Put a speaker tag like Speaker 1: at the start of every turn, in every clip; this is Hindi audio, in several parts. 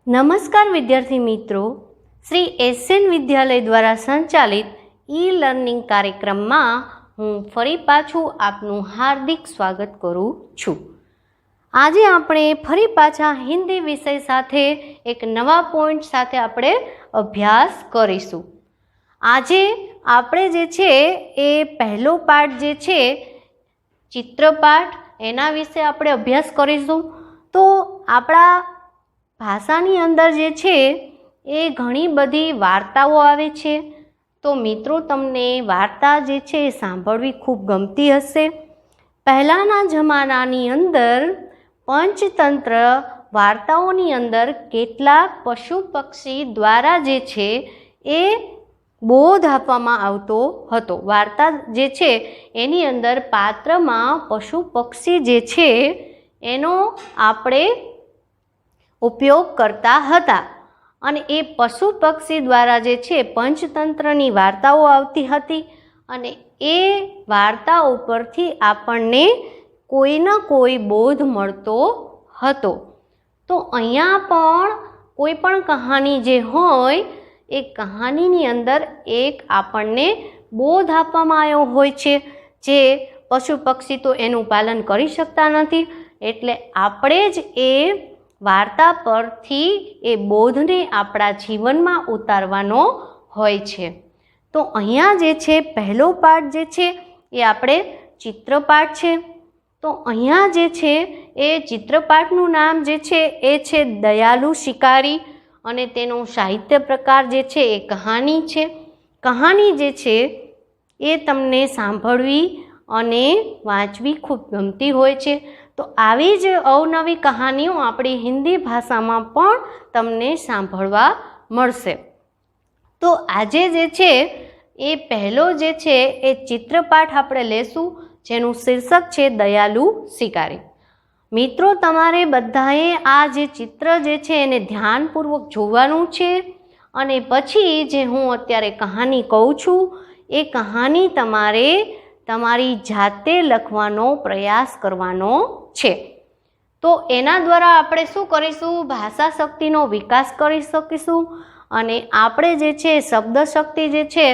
Speaker 1: નમસ્કાર વિદ્યાર્થી મિત્રો, શ્રી એસએન વિદ્યાલય દ્વારા સંચાલિત ઈ લર્નિંગ કાર્યક્રમમાં હું ફરી પાછું આપનું હાર્દિક સ્વાગત કરું છું। આજે આપણે ફરી પાછા હિન્દી વિષય સાથે એક નવા પોઈન્ટ સાથે આપણે અભ્યાસ કરીશું। આજે આપણે જે છે એ પહેલો પાઠ જે છે ચિત્રપાઠ એના વિશે આપણે અભ્યાસ કરીશું। તો આપણા ભાષાની અંદર જે છે એ ઘણી બધી વાર્તાઓ આવે છે। તો મિત્રો તમને વાર્તા જે છે એ સાંભળવી ખૂબ ગમતી હશે। પહેલાંના જમાનાની અંદર પંચતંત્ર વાર્તાઓની અંદર કેટલાક પશુ પક્ષી દ્વારા જે છે એ બોધ આપવામાં આવતો હતો। વાર્તા જે છે એની અંદર પાત્રમાં પશુ પક્ષી જે છે એનો આપણે ઉપયોગ કરતા હતા અને એ પશુ પક્ષી દ્વારા જે છે પંચતંત્રની વાર્તાઓ આવતી હતી અને એ વાર્તા ઉપરથી આપણને કોઈના કોઈ બોધ મળતો હતો। તો અહીંયા પણ કોઈ પણ કહાની જે હોય એ કહાનીની અંદર એક આપણને બોધ આપવામાં આવ્યો હોય છે, જે પશુ પક્ષી તો એનું પાલન કરી શકતા નથી, એટલે આપણે જ એ વાર્તા પરથી એ બોધને આપણા જીવનમાં ઉતારવાનો હોય છે। તો અહીંયા જે છે પહેલો પાઠ જે છે એ આપણે ચિત્રપાઠ છે। તો અહીંયા જે છે એ ચિત્રપાઠનું નામ જે છે એ છે દયાલુ શિકારી અને તેનો સાહિત્ય પ્રકાર જે છે એ કહાની છે। કહાની જે છે એ તમને સાંભળવી અને વાંચવી ખૂબ ગમતી હોય છે। તો આવી જ અવનવી કહાનીઓ આપણી હિન્દી ભાષામાં પણ તમને સાંભળવા મળશે। તો આજે જે છે એ પહેલો જે છે એ ચિત્રપાઠ આપણે લેશું, જેનું શીર્ષક છે દયાલુ શિકારી। મિત્રો તમારે બધાએ આ જે ચિત્ર જે છે એને ધ્યાનપૂર્વક જોવાનું છે અને પછી જે હું અત્યારે કહાની કહું છું એ કહાની તમારે તમારી જાતે લખવાનો પ્રયાસ કરવાનો છે। તો એના દ્વારા આપણે શું કરીશું, ભાષા શક્તિનો વિકાસ કરી શકીશું અને આપણે જે છે શબ્દ શક્તિ જે છે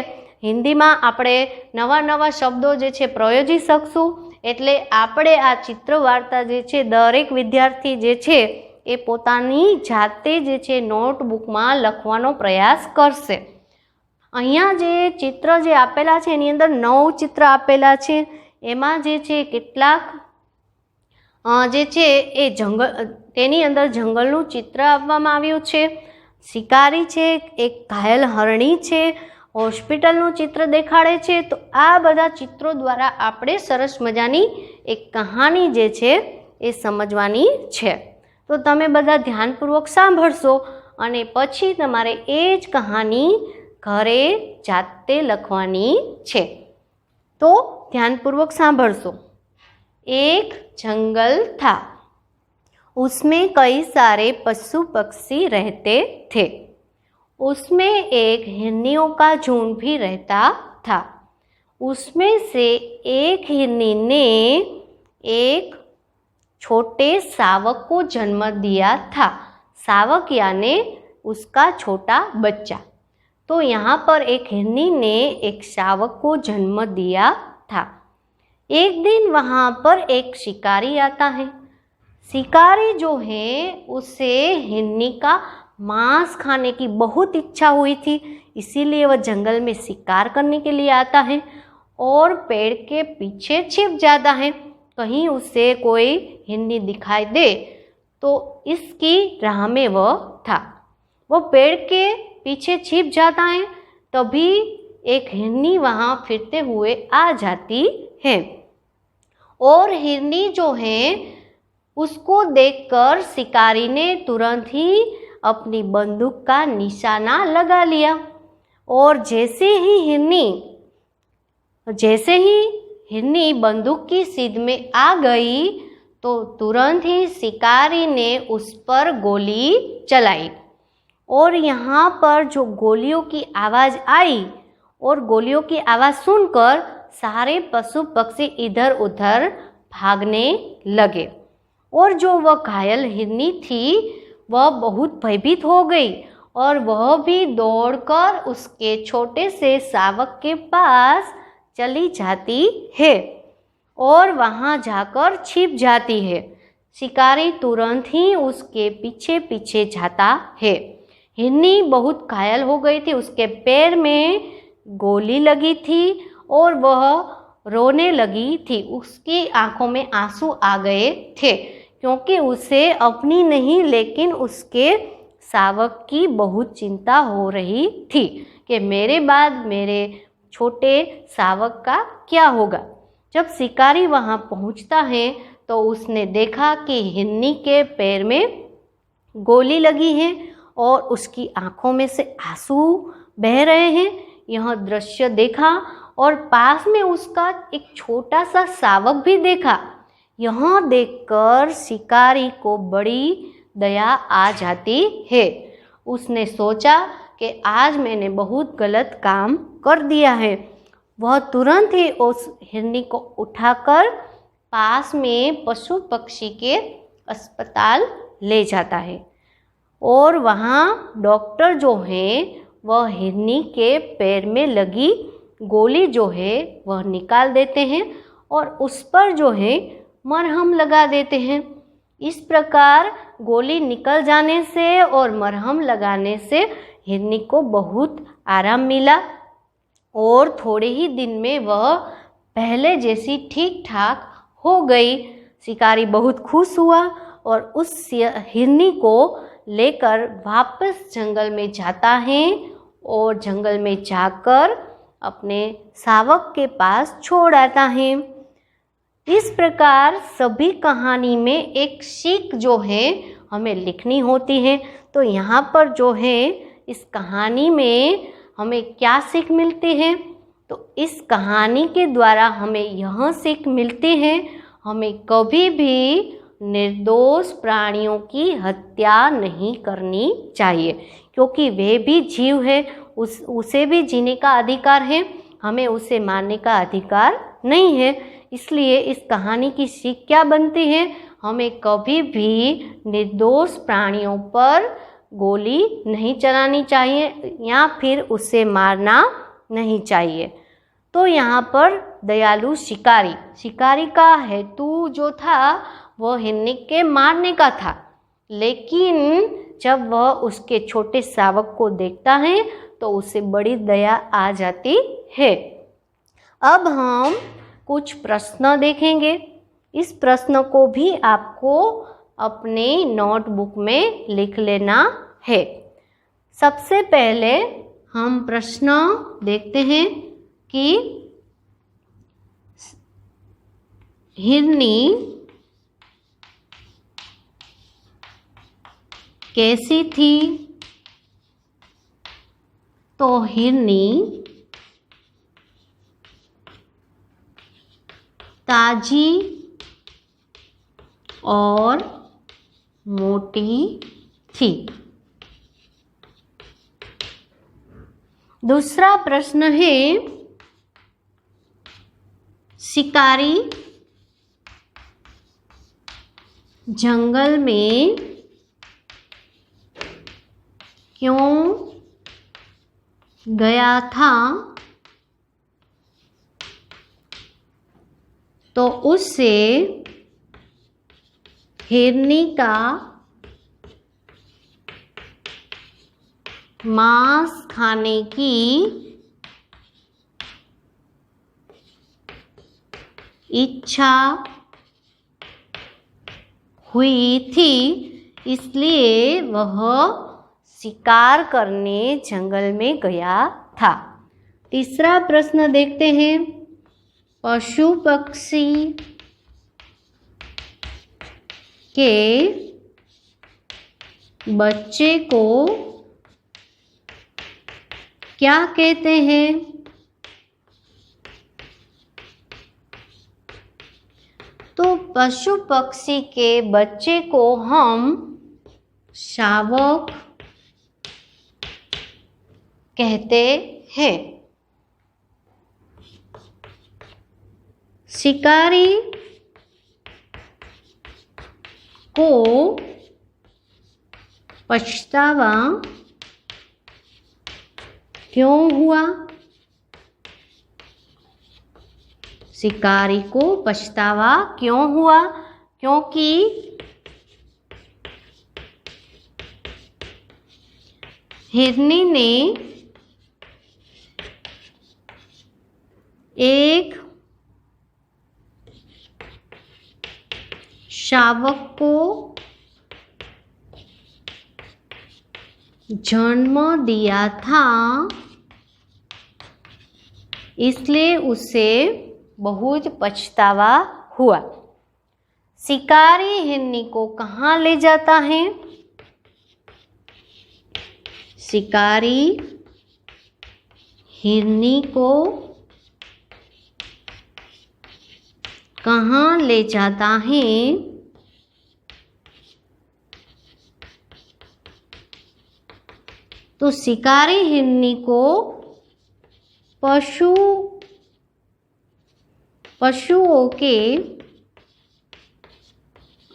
Speaker 1: હિન્દીમાં આપણે નવા નવા શબ્દો જે છે પ્રયોજી શકશું। એટલે આપણે આ ચિત્ર વાર્તા જે છે દરેક વિદ્યાર્થી જે છે એ પોતાની જાતે જે છે નોટબુકમાં લખવાનો પ્રયાસ કરશે। અહીંયા જે ચિત્ર જે આપેલા છે એની અંદર 9 ચિત્ર આપેલા છે। એમાં જે છે કેટલાક જે છે એ તેની અંદર જંગલનું ચિત્ર આપવામાં આવ્યું છે, શિકારી છે, એક ઘાયલ હરણી છે, હોસ્પિટલનું ચિત્ર દેખાડે છે। તો આ બધા ચિત્રો દ્વારા આપણે સરસ મજાની એક કહાની જે છે એ સમજવાની છે। તો તમે બધા ધ્યાનપૂર્વક સાંભળશો અને પછી તમારે એ જ કહાની ઘરે જાતે લખવાની છે। તો ध्यानपूर्वक सांभळशो। एक जंगल था, उसमें कई सारे पशु पक्षी रहते थे। उसमें एक हिरनियों का झुंड भी रहता था। उसमें से एक हिरनी ने एक छोटे शावक को जन्म दिया था। शावक यानी उसका छोटा बच्चा। तो यहाँ पर एक हिरनी ने एक शावक को जन्म दिया था। एक दिन वहाँ पर एक शिकारी आता है। शिकारी जो है उसे हिरनी का मांस खाने की बहुत इच्छा हुई थी, इसीलिए वह जंगल में शिकार करने के लिए आता है और पेड़ के पीछे छिप जाता है। कहीं उसे कोई हिरनी दिखाई दे तो इसकी राह में वह था। वो पेड़ के पीछे छिप जाता है, तभी एक हिरनी वहाँ फिरते हुए आ जाती है और हिरनी जो है उसको देखकर शिकारी ने तुरंत ही अपनी बंदूक का निशाना लगा लिया और जैसे ही हिरनी बंदूक की सीध में आ गई तो तुरंत ही शिकारी ने उस पर गोली चलाई और यहाँ पर जो गोलियों की आवाज़ आई और गोलियों की आवाज़ सुनकर सारे पशु पक्षी इधर उधर भागने लगे और जो वह घायल हिरनी थी वह बहुत भयभीत हो गई और वह भी दौड़कर उसके छोटे से शावक के पास चली जाती है और वहाँ जाकर छिप जाती है। शिकारी तुरंत ही उसके पीछे पीछे जाता है। हिरनी बहुत घायल हो गई थी, उसके पैर में गोली लगी थी और वह रोने लगी थी। उसकी आंखों में आंसू आ गए थे क्योंकि उसे अपनी नहीं लेकिन उसके शावक की बहुत चिंता हो रही थी कि मेरे बाद मेरे छोटे शावक का क्या होगा। जब शिकारी वहाँ पहुँचता है तो उसने देखा कि हिरनी के पैर में गोली लगी है और उसकी आंखों में से आंसू बह रहे हैं। यह दृश्य देखा और पास में उसका एक छोटा सा शावक भी देखा। यह देखकर शिकारी को बड़ी दया आ जाती है। उसने सोचा कि आज मैंने बहुत गलत काम कर दिया है। वह तुरंत ही उस हिरनी को उठाकर पास में पशु पक्षी के अस्पताल ले जाता है और वहाँ डॉक्टर जो हैं वह हिरनी के पैर में लगी गोली जो है वह निकाल देते हैं और उस पर जो है मरहम लगा देते हैं। इस प्रकार गोली निकल जाने से और मरहम लगाने से हिरनी को बहुत आराम मिला और थोड़े ही दिन में वह पहले जैसी ठीक ठाक हो गई। शिकारी बहुत खुश हुआ और उस हिरनी को लेकर वापस जंगल में जाता है और जंगल में जाकर अपने शावक के पास छोड़ आता है। इस प्रकार सभी कहानी में एक सीख जो है हमें लिखनी होती है। तो यहाँ पर जो है इस कहानी में हमें क्या सीख मिलती है? तो इस कहानी के द्वारा हमें यह सीख मिलती है, हमें कभी भी निर्दोष प्राणियों की हत्या नहीं करनी चाहिए क्योंकि वे भी जीव है, उसे भी जीने का अधिकार है, हमें उसे मारने का अधिकार नहीं है। इसलिए इस कहानी की सीख क्या बनती है? हमें कभी भी निर्दोष प्राणियों पर गोली नहीं चलानी चाहिए या फिर उसे मारना नहीं चाहिए। तो यहाँ पर दयालु शिकारी का हेतु जो था वह हिरनी के मारने का था, लेकिन जब वह उसके छोटे शावक को देखता है तो उसे बड़ी दया आ जाती है। अब हम कुछ प्रश्न देखेंगे। इस प्रश्न को भी आपको अपने नोटबुक में लिख लेना है। सबसे पहले हम प्रश्न देखते हैं कि हिरनी कैसी थी? तो हिरनी ताजी और मोटी थी। दूसरा प्रश्न है, शिकारी जंगल में क्यों गया था? तो उससे हिरनी का मांस खाने की इच्छा हुई थी, इसलिए वह शिकार करने जंगल में गया था। तीसरा प्रश्न देखते हैं, पशु पक्षी के बच्चे को क्या कहते हैं? तो पशु पक्षी के बच्चे को हम शावक कहते हैं। शिकारी को पछतावा क्यों हुआ? शिकारी को पछतावा क्यों हुआ? क्योंकि हिरनी ने एक शावक को जन्म दिया था, इसलिए उसे बहुत पछतावा हुआ। शिकारी हिरनी को कहाँ ले जाता है? शिकारी हिरनी को कहाँ ले जाता है? तो शिकारी हिरनी को पशुओं के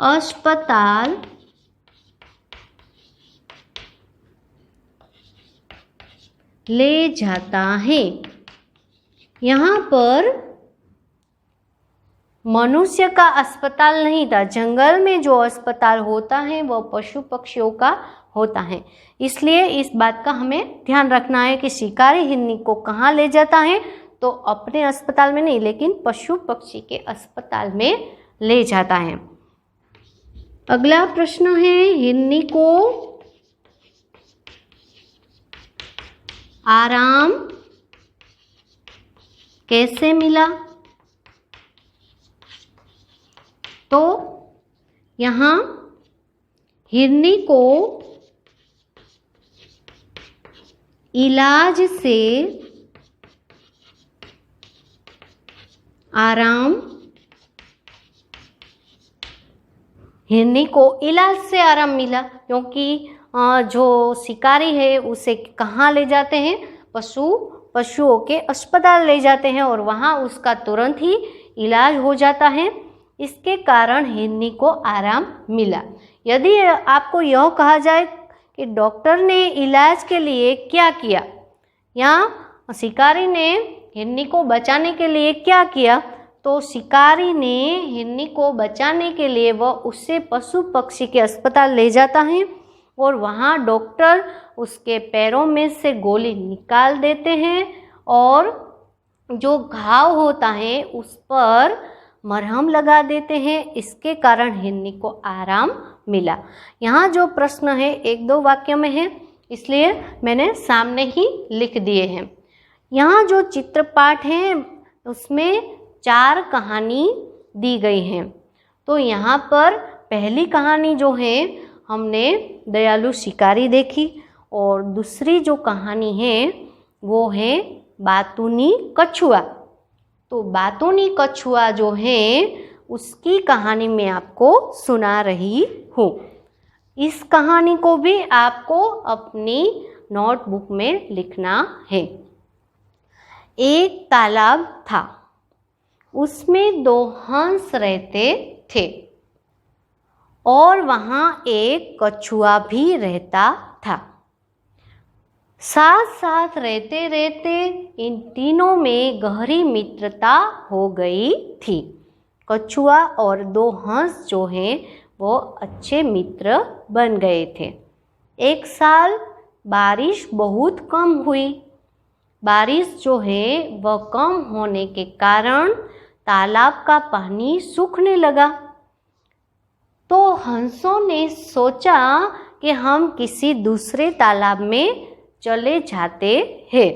Speaker 1: अस्पताल ले जाता है। यहाँ पर मनुष्य का अस्पताल नहीं था, जंगल में जो अस्पताल होता है वह पशु पक्षियों का होता है। इसलिए इस बात का हमें ध्यान रखना है कि शिकारी हिरनी को कहाँ ले जाता है, तो अपने अस्पताल में नहीं लेकिन पशु पक्षी के अस्पताल में ले जाता है। अगला प्रश्न है, हिरनी को आराम कैसे मिला? तो यहाँ हिरनी को इलाज से आराम, हिरनी को इलाज से आराम मिला, क्योंकि जो शिकारी है उसे कहाँ ले जाते हैं? पशुओं के अस्पताल ले जाते हैं और वहाँ उसका तुरंत ही इलाज हो जाता है। इसके कारण हिरनी को आराम मिला। यदि आपको यह कहा जाए कि डॉक्टर ने इलाज के लिए क्या किया या शिकारी ने हिरनी को बचाने के लिए क्या किया, तो शिकारी ने हिरनी को बचाने के लिए वह उससे पशु पक्षी के अस्पताल ले जाता है और वहाँ डॉक्टर उसके पैरों में से गोली निकाल देते हैं और जो घाव होता है उस पर मरहम लगा देते हैं। इसके कारण हिरनी को आराम मिला। यहाँ जो प्रश्न है 1-2 वाक्य में है, इसलिए मैंने सामने ही लिख दिए हैं। यहाँ जो चित्रपाठ है उसमें 4 कहानी दी गई हैं। तो यहाँ पर पहली कहानी जो है हमने दयालु शिकारी देखी और दूसरी जो कहानी है वो है बातूनी कछुआ। तो बातूनी कछुआ जो है उसकी कहानी मैं आपको सुना रही हूँ। इस कहानी को भी आपको अपनी नोटबुक में लिखना है। एक तालाब था, उसमें 2 हंस रहते थे और वहाँ एक कछुआ भी रहता था। साथ साथ रहते रहते इन तीनों में गहरी मित्रता हो गई थी। कछुआ और 2 हंस जो हैं वो अच्छे मित्र बन गए थे। एक साल बारिश बहुत कम हुई। बारिश जो है वह कम होने के कारण तालाब का पानी सूखने लगा। तो हंसों ने सोचा कि हम किसी दूसरे तालाब में चले जाते हैं,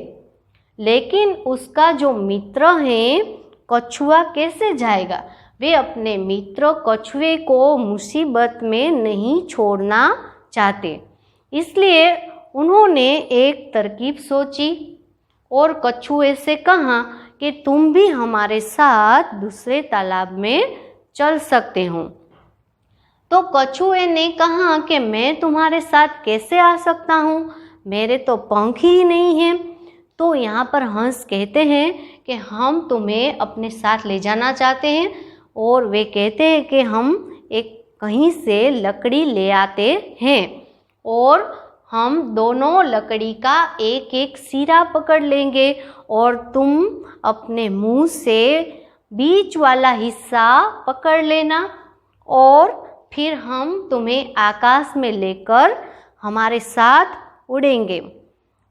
Speaker 1: लेकिन उसका जो मित्र है कछुआ कैसे जाएगा? वे अपने मित्र कछुए को मुसीबत में नहीं छोड़ना चाहते। इसलिए उन्होंने एक तरकीब सोची और कछुए से कहा कि तुम भी हमारे साथ दूसरे तालाब में चल सकते हो। तो कछुए ने कहा कि मैं तुम्हारे साथ कैसे आ सकता हूँ, मेरे तो पंख ही नहीं हैं। तो यहाँ पर हंस कहते हैं कि हम तुम्हें अपने साथ ले जाना चाहते हैं और वे कहते हैं कि हम एक कहीं से लकड़ी ले आते हैं और हम दोनों लकड़ी का एक एक सिरा पकड़ लेंगे और तुम अपने मुंह से बीच वाला हिस्सा पकड़ लेना और फिर हम तुम्हें आकाश में लेकर हमारे साथ उड़ेंगे।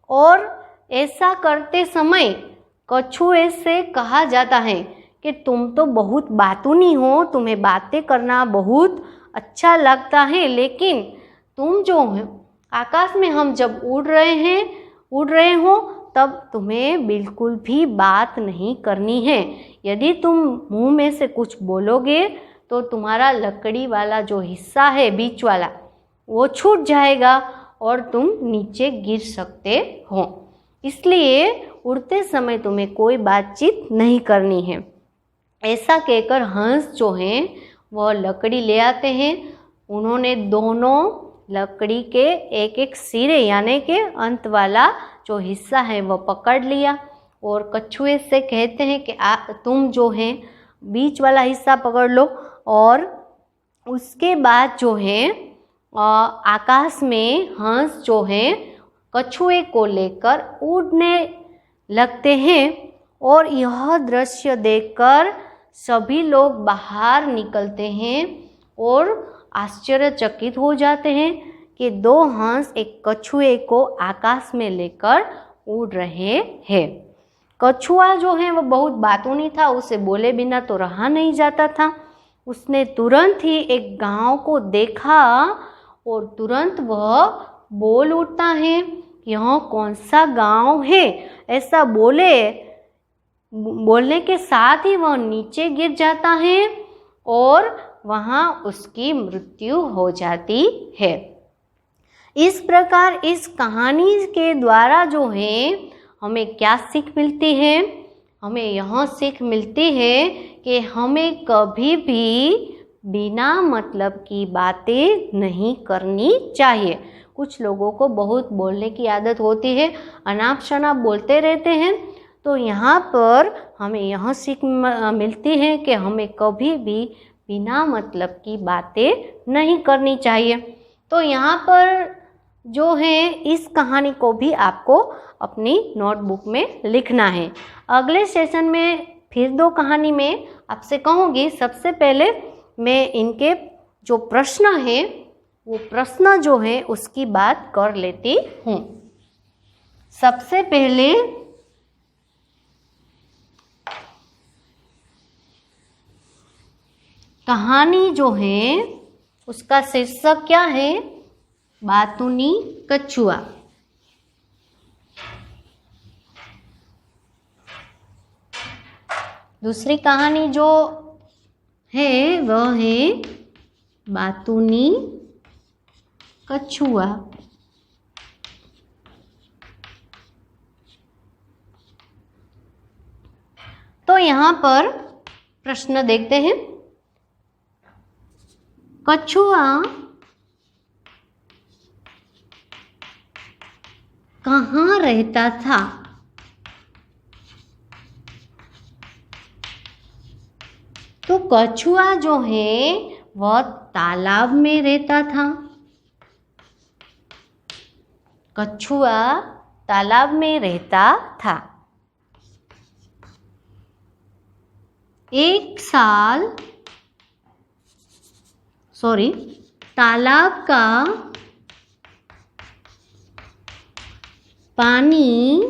Speaker 1: और ऐसा करते समय कछुए से कहा जाता है कि तुम तो बहुत बातूनी हो, तुम्हें बातें करना बहुत अच्छा लगता है, लेकिन तुम जो आकाश में हम जब उड़ रहे हो तब तुम्हें बिल्कुल भी बात नहीं करनी है। यदि तुम मुंह में से कुछ बोलोगे तो तुम्हारा लकड़ी वाला जो हिस्सा है बीच वाला वो छूट जाएगा और तुम नीचे गिर सकते हो। इसलिए उड़ते समय तुम्हें कोई बातचीत नहीं करनी है। ऐसा कहकर हंस जो हैं वह लकड़ी ले आते हैं। उन्होंने दोनों लकड़ी के एक एक सिरे यानी कि अंत वाला जो हिस्सा है वह पकड़ लिया और कछुए से कहते हैं कि तुम जो है बीच वाला हिस्सा पकड़ लो। और उसके बाद जो है आकाश में हंस जो है कछुए को लेकर उड़ने लगते हैं। और यह दृश्य देखकर सभी लोग बाहर निकलते हैं और आश्चर्यचकित हो जाते हैं कि दो हंस एक कछुए को आकाश में लेकर उड़ रहे हैं। कछुआ जो है वह बहुत बातूनी था, उसे बोले बिना तो रहा नहीं जाता था। उसने तुरंत ही एक गांव को देखा और तुरंत वह बोल उठता है, यह कौन सा गांव है। ऐसा बोलने के साथ ही वह नीचे गिर जाता है और वहाँ उसकी मृत्यु हो जाती है। इस प्रकार इस कहानी के द्वारा जो है हमें क्या सीख मिलती है? हमें यह सीख मिलती है कि हमें कभी भी बिना मतलब की बातें नहीं करनी चाहिए। कुछ लोगों को बहुत बोलने की आदत होती है, अनाप शनाप बोलते रहते हैं। तो यहाँ पर हमें यह सीख मिलती है कि हमें कभी भी बिना मतलब की बातें नहीं करनी चाहिए। तो यहाँ पर जो है इस कहानी को भी आपको अपनी नोटबुक में लिखना है। अगले सेशन में फिर दो कहानी में आपसे कहूँगी। सबसे पहले मैं इनके जो प्रश्न हैं वो प्रश्न जो है उसकी बात कर लेती हूँ। सबसे पहले कहानी जो है उसका शीर्षक क्या है? बातूनी कछुआ। दूसरी कहानी जो है वह है बातूनी कछुआ। तो यहाँ पर प्रश्न देखते हैं। कछुआ कहाँ रहता था? तो कछुआ जो है वह तालाब में रहता था। कछुआ तालाब में रहता था। तालाब का पानी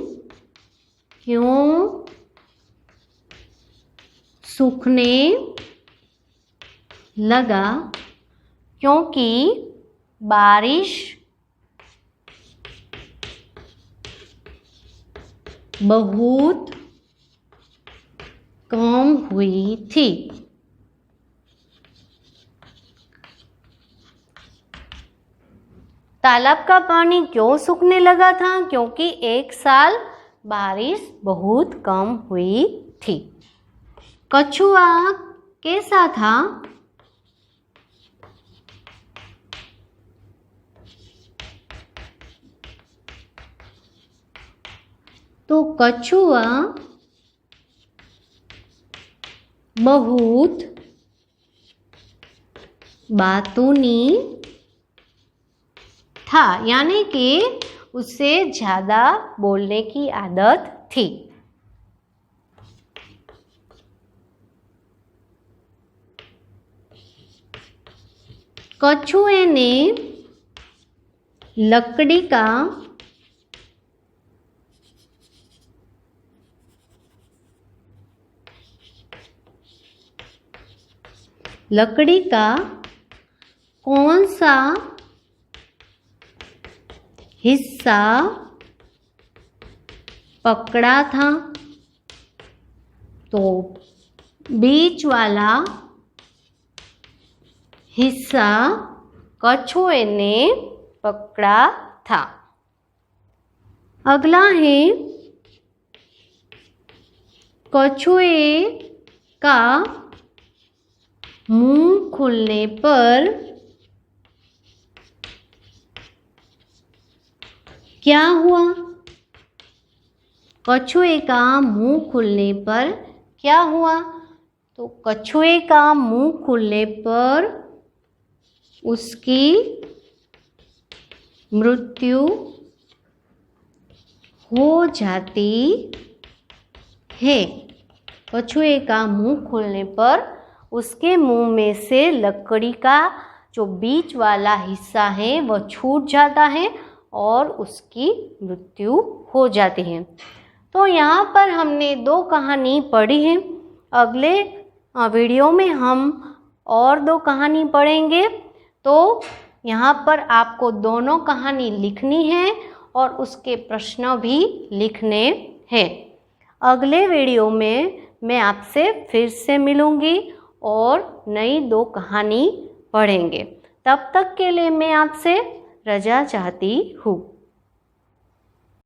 Speaker 1: क्यों सूखने लगा? क्योंकि बारिश बहुत कम हुई थी। तालाब का पानी क्यों सूखने लगा था? क्योंकि एक साल बारिश बहुत कम हुई थी। कछुआ कैसा था? तो कछुआ बहुत बातूनी था। था, यानी कि उसे ज़्यादा बोलने की आदत थी। कछुए ने लकड़ी का कौन सा हिस्सा पकड़ा था? तो बीच वाला हिस्सा कछुए ने पकड़ा था। अगला है कछुए का मुंह खुलने पर क्या हुआ? कछुए का मुंह खुलने पर क्या हुआ? तो कछुए का मुंह खुलने पर उसकी मृत्यु हो जाती है। कछुए का मुंह खुलने पर उसके मुंह में से लकड़ी का जो बीच वाला हिस्सा है वह छूट जाता है और उसकी मृत्यु हो जाती है। तो यहाँ पर हमने 2 कहानी पढ़ी है। अगले वीडियो में हम और 2 कहानी पढ़ेंगे। तो यहाँ पर आपको दोनों कहानी लिखनी है और उसके प्रश्न भी लिखने हैं। अगले वीडियो में मैं आपसे फिर से मिलूँगी और नई 2 कहानी पढ़ेंगे। तब तक के लिए मैं आपसे रजा चाहती हूँ।